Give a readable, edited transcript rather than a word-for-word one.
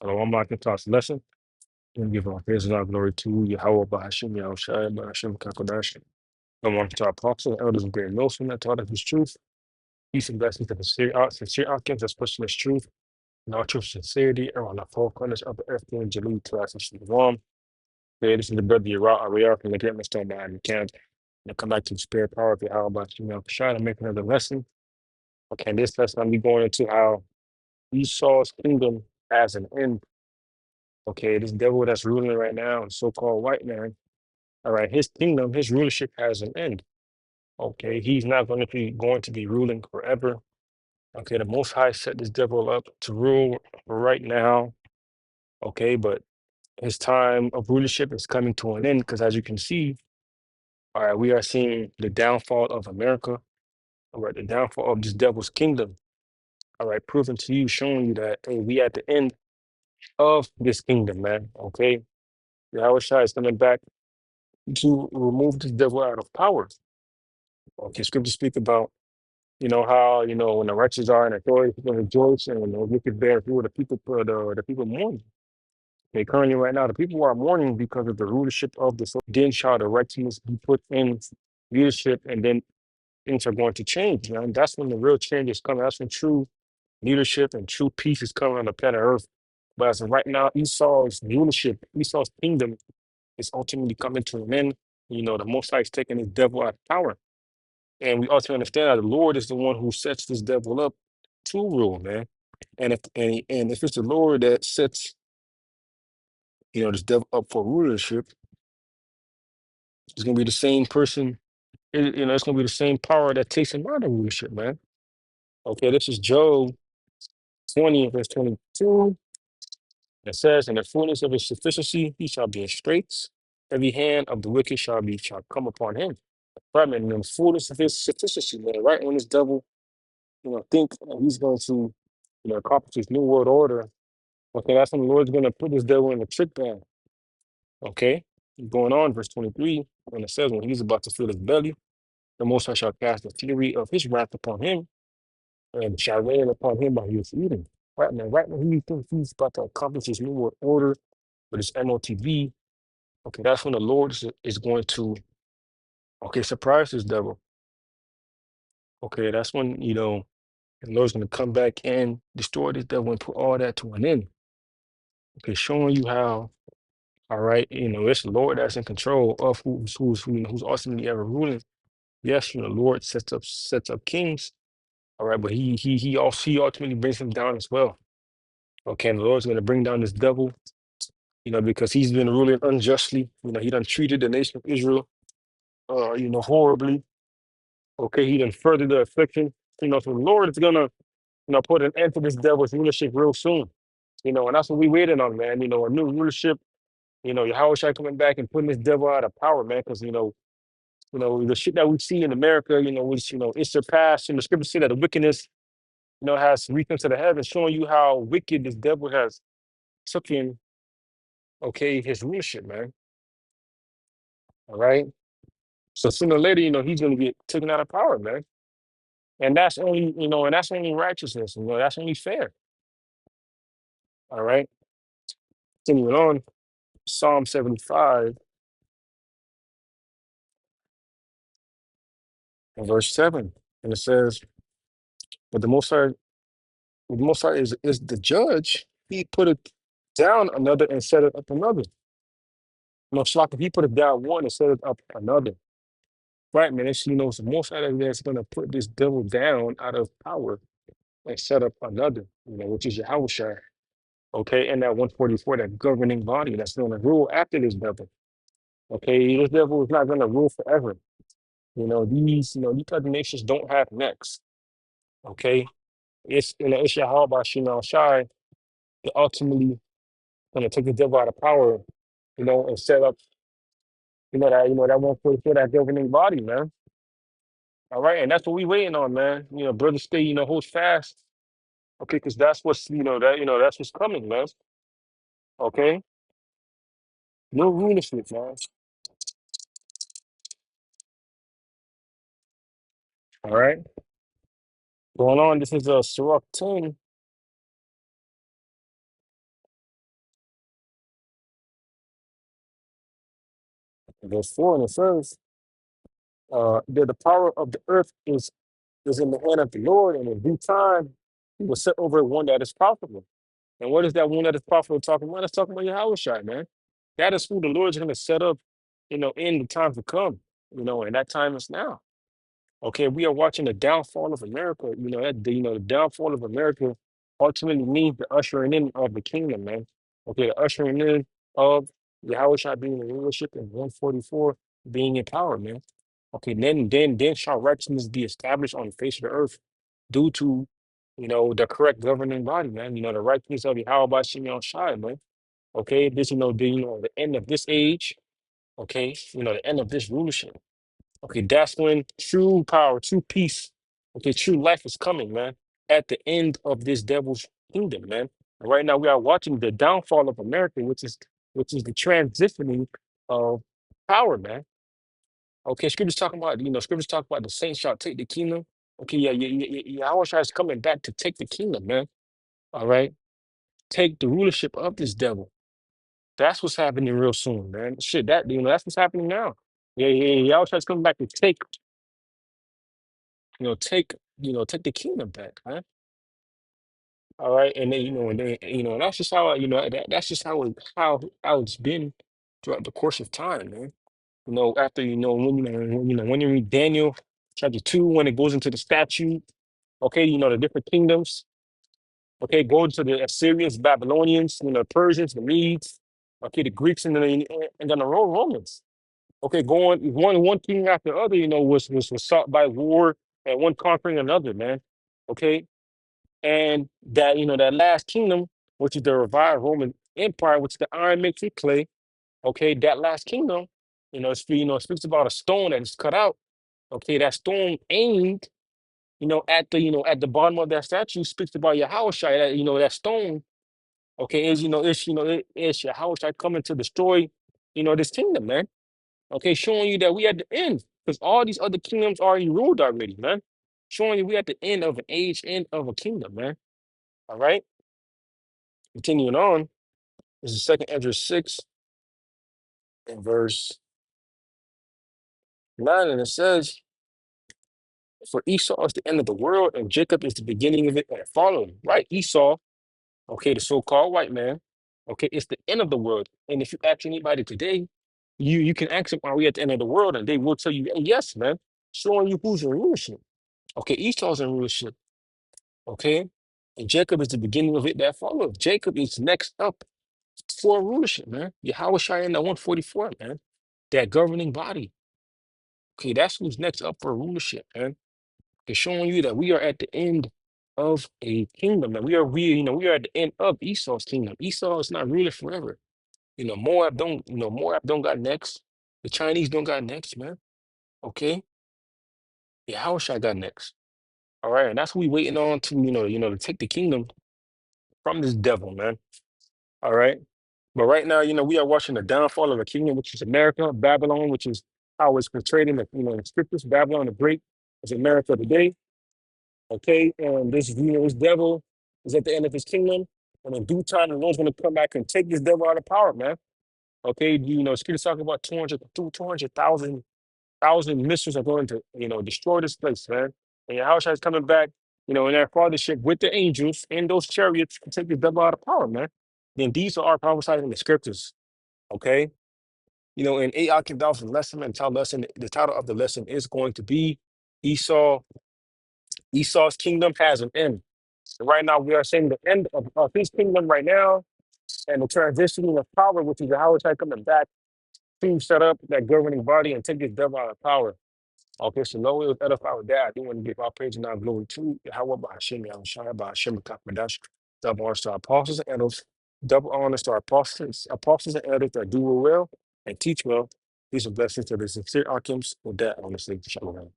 I'm not going to toss lesson. And give our praise and our glory to Yahweh Bahashim Yahushai Bahashim Kakodash. I want to our apostles and elders of Great Millstone that taught us his truth. Peace and blessings to the sincere outcomes that's pushing this truth and our truth sincerity around the four corners of the earth and Jaleel to us and Shalom. Today, this is the brother Yara Ariel from the Great Millstone behind the camp. And come back to the spirit power of Yahweh Bahashim Yahushai to make another lesson. Okay, this lesson I'll be going into how Esau's kingdom has an end. Okay, this devil that's ruling right now, so-called white man. All right, his kingdom, his rulership has an end. Okay, he's not going to be ruling forever. Okay, the Most High set this devil up to rule right now. Okay, but his time of rulership is coming to an end because, as you can see, all right, we are seeing the downfall of America. All right, the downfall of this devil's kingdom. All right, proving to you, showing you that hey, we at the end of this kingdom, man. Okay, Yahweh Shai is coming back to remove this devil out of power. Okay, scripture speak about how when the righteous are in authority, people rejoice, and when the wicked bear rule, the people mourn. Okay, currently right now, the people are mourning because of the rulership of the soul. Then shall the righteousness be put in leadership, and then things are going to change. Man. That's when the real change is coming. That's when true leadership and true peace is coming on the planet Earth. But as of right now, Esau's rulership, Esau's kingdom is ultimately coming to an end. The Most High is taking his devil out of power. And we also understand that the Lord is the one who sets this devil up to rule, man. And if it's the Lord that sets, this devil up for rulership, it's gonna be the same person. It's gonna be the same power that takes him out of rulership, man. Okay, this is Job 20 verse 22. It says, "In the fullness of his sufficiency, he shall be in straits. Every hand of the wicked shall come upon him." Right, man. In the fullness of his sufficiency, man. Right when this devil, think he's going to, accomplish his new world order. Okay, that's when the Lord's going to put this devil in the trick bag. Okay, going on, verse 23, when it says, when he's about to fill his belly, the Most High shall cast the fury of his wrath upon him and shall rain upon him while he is eating. Right now, right when he thinks he's about to accomplish his new world order with his MOTV, okay, that's when the Lord is going to, okay, surprise this devil. Okay, that's when, the Lord's going to come back and destroy this devil and put all that to an end. Okay, showing you how. All right, it's the Lord that's in control of who's ultimately ever ruling. Yes, the Lord sets up kings. All right, but he ultimately brings them down as well. Okay, and the Lord's going to bring down this devil, because he's been ruling unjustly. He done treated the nation of Israel, horribly. Okay, he done furthered the affliction. So the Lord is gonna, put an end to this devil's rulership real soon. And that's what we waiting on, man. A new rulership. Yahweh Shai coming back and putting this devil out of power, man. Because the shit that we see in America, which it surpassed. The scripture say that the wickedness, has reached into the heavens, showing you how wicked this devil has taken, okay, his rulership, man. All right. So sooner or later, he's gonna get taken out of power, man. And that's only righteousness, that's only fair. All right. Continuing on, Psalm 75 and verse 7. And it says, But the Most High is the judge. He put it down another and set it up another. No, Shlaka, he put it down one and set it up another. Right, man. It's the Most High that's going to put this devil down out of power and set up another, which is Yahweh Shai. Okay, and that 144, that governing body that's going to rule after this devil. Okay, this devil is not going to rule forever. These other nations don't have necks. Okay, it's Yahweh Shai Shai that ultimately going to take the devil out of power, and set up, that 144, that governing body, man. All right, and that's what we waiting on, man. Brother, stay, hold fast. Okay, because that's what's coming, man. Okay, no rulership, man. All right, going on. This is Sirach 10 Verse 4, and it says, that the power of the earth is in the hand of the Lord, and in due time he will set over one that is profitable. And what is that one that is profitable talking about? It's talking about Yahweh Shai, man. That is who the Lord is going to set up, in the time to come, and that time is now. Okay, we are watching the downfall of America. The downfall of America ultimately means the ushering in of the kingdom, man. Okay, the ushering in of Yahweh Shai being in rulership and 144 being in power, man. Okay, then shall righteousness be established on the face of the earth due to, the correct governing body, man. The righteousness of Yahweh by Shimon Shai, man. Okay, this, the end of this age. Okay, the end of this rulership. Okay, that's when true power, true peace, okay, true life is coming, man. At the end of this devil's kingdom, man. And right now we are watching the downfall of America, which is the transitioning of power, man. Okay, scriptures talk about the saints shall take the kingdom. Okay, yeah. Yahweh Shai is coming back to take the kingdom, man. All right, take the rulership of this devil. That's what's happening real soon, man. Shit, that's what's happening now. Yeah. Yahweh Shai is coming back to take the kingdom back, man. All right, and then and that's just how that's just how it's been throughout the course of time, man. After when you read Daniel chapter 2, when it goes into the statute, okay, the different kingdoms, okay, go to the Assyrians, Babylonians, Persians, the Medes, okay, the Greeks, and then the Romans. Okay, going one king after the other, was sought by war and one conquering another, man. Okay, and that last kingdom, which is the revived Roman Empire, which the iron makes it clay. Okay, that last kingdom, it speaks about a stone that is cut out. Okay, that stone aimed, at the bottom of that statue speaks about Yahweh Shai. That stone, okay, it's Yahweh Shai coming to destroy, this kingdom, man. Okay, showing you that we at the end, because all these other kingdoms already ruled already, man. Showing you we at the end of an age, end of a kingdom, man. All right. Continuing on, this is Second Ezra 6 and verse 9, and it says, "For Esau is the end of the world, and Jacob is the beginning of it and following." Right, Esau, okay, the so-called white man, okay, it's the end of the world. And if you ask anybody today, you can ask them, "Are we at the end of the world?" And they will tell you, "Yes, man," showing you who's in rulership. Okay, Esau's in rulership. Okay, and Jacob is the beginning of it that follows. Jacob is next up for rulership, man. Yahweh Shai in the 144, man. That governing body. Okay, that's who's next up for rulership, man. It's showing you that we are at the end of a kingdom, and we are at the end of Esau's kingdom. Esau is not ruling forever. Moab don't got next. The Chinese don't got next, man. Okay, yeah, how I got next? All right, and that's who we waiting on to to take the kingdom from this devil, man. All right, but right now, we are watching the downfall of a kingdom, which is America, Babylon, which is how it's portrayed in the scriptures. Babylon the Great is America today. Okay, and this devil is at the end of his kingdom, and in due time, the Lord's going to come back and take this devil out of power, man. Okay, Scripture talking about 200,000 missiles are going to destroy this place, man. And Yahushua is coming back, in that fathership with the angels and those chariots to take the devil out of power, man. Then these are prophesied in the scriptures. Okay, in Akim Dawson's lesson and child lesson, the title of the lesson is going to be Esau. Esau's kingdom has an end. And right now, we are seeing the end of his kingdom right now, and the transitioning of power, which is Yahweh Shai coming back to set up that governing body and take this devil out of power. Okay, so no, it was edify with that. I do want to give our praise and our glory to Yahweh by Hashem, Yahushua by Hashem, Kakmadash, double honors to our apostles and elders, double honors to our apostles and elders that do well and teach well. These are blessings to the sincere Akims with that, honestly. Shalom.